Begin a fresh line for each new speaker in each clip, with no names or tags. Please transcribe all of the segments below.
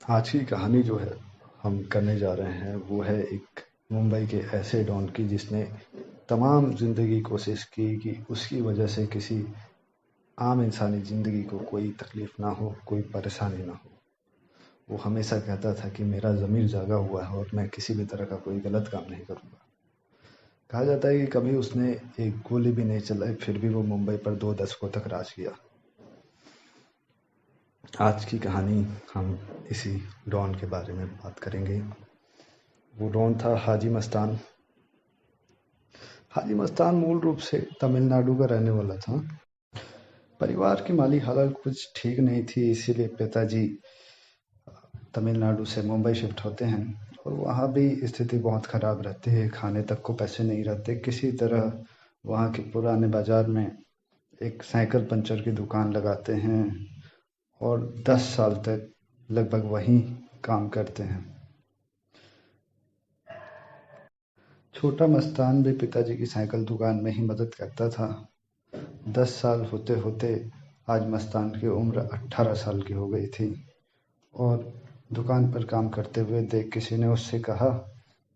आज की कहानी जो है हम करने जा रहे हैं वो है एक मुंबई के ऐसे डॉन की जिसने तमाम ज़िंदगी कोशिश की कि उसकी वजह से किसी आम इंसानी ज़िंदगी को कोई तकलीफ़ ना हो, कोई परेशानी ना हो। वो हमेशा कहता था कि मेरा ज़मीर जागा हुआ है और मैं किसी भी तरह का कोई गलत काम नहीं करूँगा। कहा जाता है कि कभी उसने एक गोली भी नहीं चलाई, फिर भी वो मुंबई पर 2 दशकों तक राज किया। आज की कहानी हम इसी डॉन के बारे में बात करेंगे। वो डॉन था हाजी मस्तान। हाजी मस्तान मूल रूप से तमिलनाडु का रहने वाला था। परिवार की माली हालत कुछ ठीक नहीं थी, इसीलिए पिताजी तमिलनाडु से मुंबई शिफ्ट होते हैं और वहाँ भी स्थिति बहुत ख़राब रहती है। खाने तक को पैसे नहीं रहते। किसी तरह वहाँ के पुराने बाज़ार में एक साइकिल पंचर की दुकान लगाते हैं और 10 साल तक लगभग वहीं काम करते हैं। छोटा मस्तान भी पिताजी की साइकिल दुकान में ही मदद करता था। 10 साल होते-होते आज मस्तान की उम्र 18 साल की हो गई थी और दुकान पर काम करते हुए देख किसी ने उससे कहा,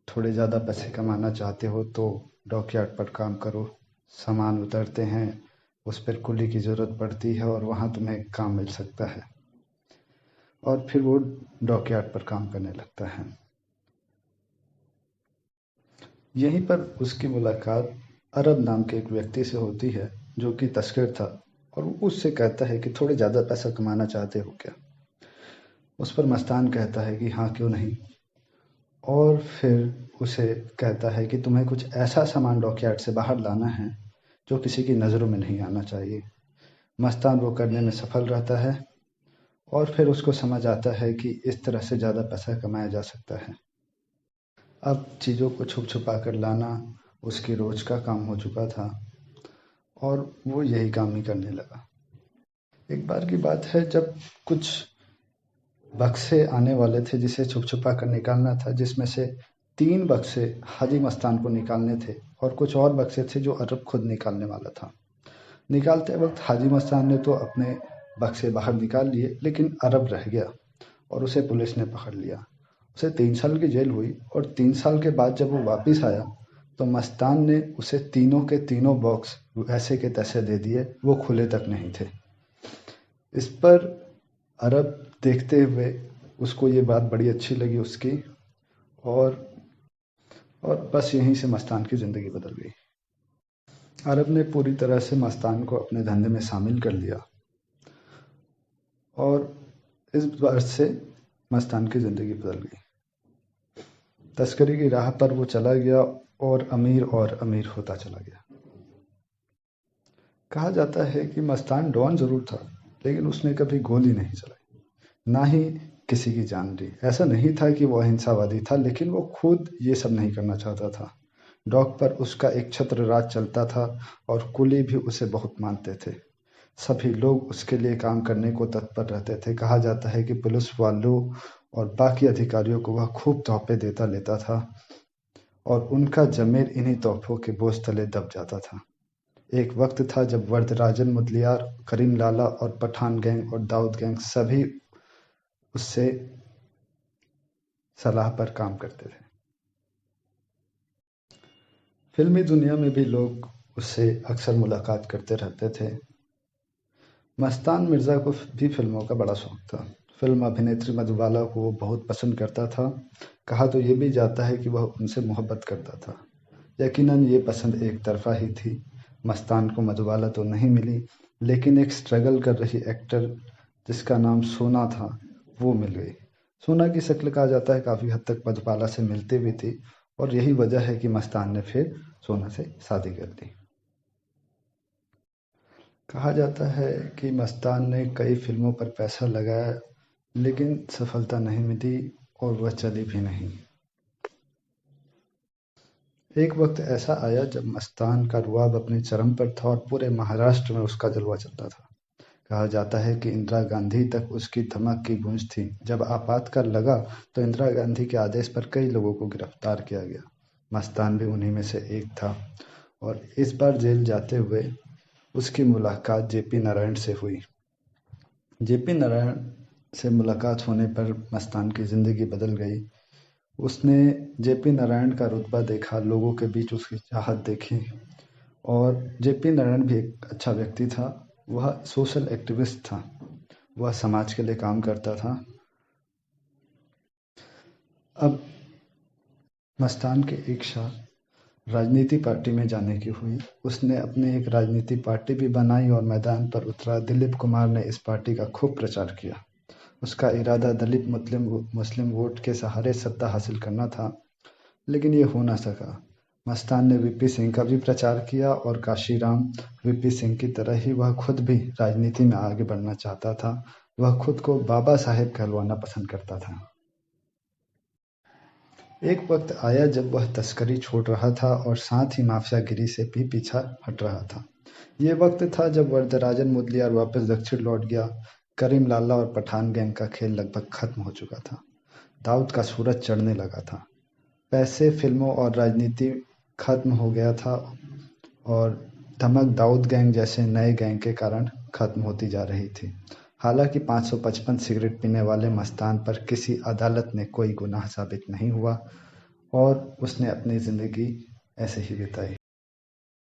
थोड़े ज़्यादा पैसे कमाना चाहते हो तो डॉकयार्ड पर काम करो। सामान उतरते हैं, उस पर कुली की ज़रूरत पड़ती है और वहाँ तुम्हें काम मिल सकता है। और फिर वो डॉकयार्ड पर काम करने लगता है। यहीं पर उसकी मुलाकात अरब नाम के एक व्यक्ति से होती है जो कि तस्कर था और वो उससे कहता है कि थोड़े ज़्यादा पैसा कमाना चाहते हो क्या? उस पर मस्तान कहता है कि हाँ, क्यों नहीं? और फिर उसे कहता है कि तुम्हें कुछ ऐसा सामान डॉकयार्ड से बाहर लाना है जो किसी की नज़रों में नहीं आना चाहिए। मस्तान वो करने में सफल रहता है और फिर उसको समझ आता है कि इस तरह से ज़्यादा पैसा कमाया जा सकता है। अब चीज़ों को छुप छुपा कर लाना उसकी रोज का काम हो चुका था और वो यही काम ही करने लगा। एक बार की बात है जब कुछ बक्से आने वाले थे जिसे छुप छुपा कर निकालना था, जिसमें से 3 बक्से हाजी मस्तान को निकालने थे और कुछ और बक्से थे जो अरब खुद निकालने वाला था। निकालते वक्त हाजी मस्तान ने तो अपने बक्से बाहर निकाल लिए, लेकिन अरब रह गया और उसे पुलिस ने पकड़ लिया। उसे 3 साल की जेल हुई और 3 साल के बाद जब वो वापिस आया तो मस्तान ने उसे तीनों के तीनों बॉक्स वैसे के तैसे दे दिए, वो खुले तक नहीं थे। इस पर अरब देखते हुए उसको ये बात बड़ी अच्छी लगी उसकी और बस यहीं से मस्तान की ज़िंदगी बदल गई। अरब ने पूरी तरह से मस्तान को अपने धंधे में शामिल कर लिया और इस बार से मस्तान की ज़िंदगी बदल गई। तस्करी की राह पर वो चला गया और अमीर होता चला गया। कहा जाता है कि मस्तान डॉन ज़रूर था, लेकिन उसने कभी गोली नहीं चलाई, ना ही किसी की जान ली। ऐसा नहीं था कि वो अहिंसावादी था, लेकिन वो खुद ये सब नहीं करना चाहता था। डॉक पर उसका एक छत्र राज चलता था और कुली भी उसे बहुत मानते थे। सभी लोग उसके लिए काम करने को तत्पर रहते थे। कहा जाता है कि पुलिस वालों और बाकी अधिकारियों को वह खूब तोहफे देता लेता था और उनका ज़मीर इन्हीं तोहफ़ों के बोझ तले दब जाता था। एक वक्त था जब वरदराजन मुदलियार, करीम लाला और पठान गैंग और दाऊद गैंग सभी उससे सलाह पर काम करते थे। फिल्मी दुनिया में भी लोग उससे अक्सर मुलाकात करते रहते थे। मस्तान मिर्ज़ा को भी फिल्मों का बड़ा शौक था। फिल्म अभिनेत्री मधुबाला को वो बहुत पसंद करता था। कहा तो ये भी जाता है कि वह उनसे मोहब्बत करता था। यकीनन ये पसंद एक तरफा ही थी। मस्तान को मधुबाला तो नहीं मिली, लेकिन एक स्ट्रगल कर रही एक्टर जिसका नाम सोना था, वो मिल गई। सोना की शक्ल कहा जाता है काफ़ी हद तक मधुबाला से मिलती भी थी और यही वजह है कि मस्तान ने फिर सोना से शादी कर ली। कहा जाता है कि मस्तान ने कई फिल्मों पर पैसा लगाया, लेकिन सफलता नहीं मिली और वह चली भी नहीं। एक वक्त ऐसा आया जब मस्तान का रुआब अपने चरम पर था और पूरे महाराष्ट्र में उसका जलवा चलता था। कहा जाता है कि इंदिरा गांधी तक उसकी धमक की गूंज थी। जब आपातकाल लगा तो इंदिरा गांधी के आदेश पर कई लोगों को गिरफ्तार किया गया। मस्तान भी उन्हीं में से एक था और इस बार जेल जाते हुए उसकी मुलाकात जेपी नारायण से हुई। जेपी नारायण से मुलाकात होने पर मस्तान की ज़िंदगी बदल गई। उसने जेपी नारायण का रुतबा देखा, लोगों के बीच उसकी चाहत देखी और जेपी नारायण भी एक अच्छा व्यक्ति था। वह सोशल एक्टिविस्ट था, वह समाज के लिए काम करता था। अब मस्तान की इच्छा राजनीति पार्टी में जाने की हुई। उसने अपनी एक राजनीति पार्टी भी बनाई और मैदान पर उतरा। दिलीप कुमार ने इस पार्टी का खूब प्रचार किया। उसका इरादा दलित मुस्लिम वोट के सहारे सत्ता हासिल करना था, लेकिन ये हो ना सका। मस्तान ने वीपी सिंह का भी प्रचार किया और काशीराम वीपी सिंह की तरह ही वह खुद भी राजनीति में आगे बढ़ना चाहता था। वह खुद को बाबा साहेब कहलवाना पसंद करता था। एक वक्त आया जब वह तस्करी छोड़ रहा था और साथ ही माफियागिरी से भी पीछा हट रहा था। ये वक्त था जब वरदराजन मुदलियार वापस दक्षिण लौट गया। करीम लाला और पठान गैंग का खेल लगभग खत्म हो चुका था। दाऊद का सूरज चढ़ने लगा था। पैसे, फिल्मों और राजनीति खत्म हो गया था और धमक दाऊद गैंग जैसे नए गैंग के कारण खत्म होती जा रही थी। हालांकि 555 सिगरेट पीने वाले मस्तान पर किसी अदालत ने कोई गुनाह साबित नहीं हुआ और उसने अपनी ज़िंदगी ऐसे ही बिताई।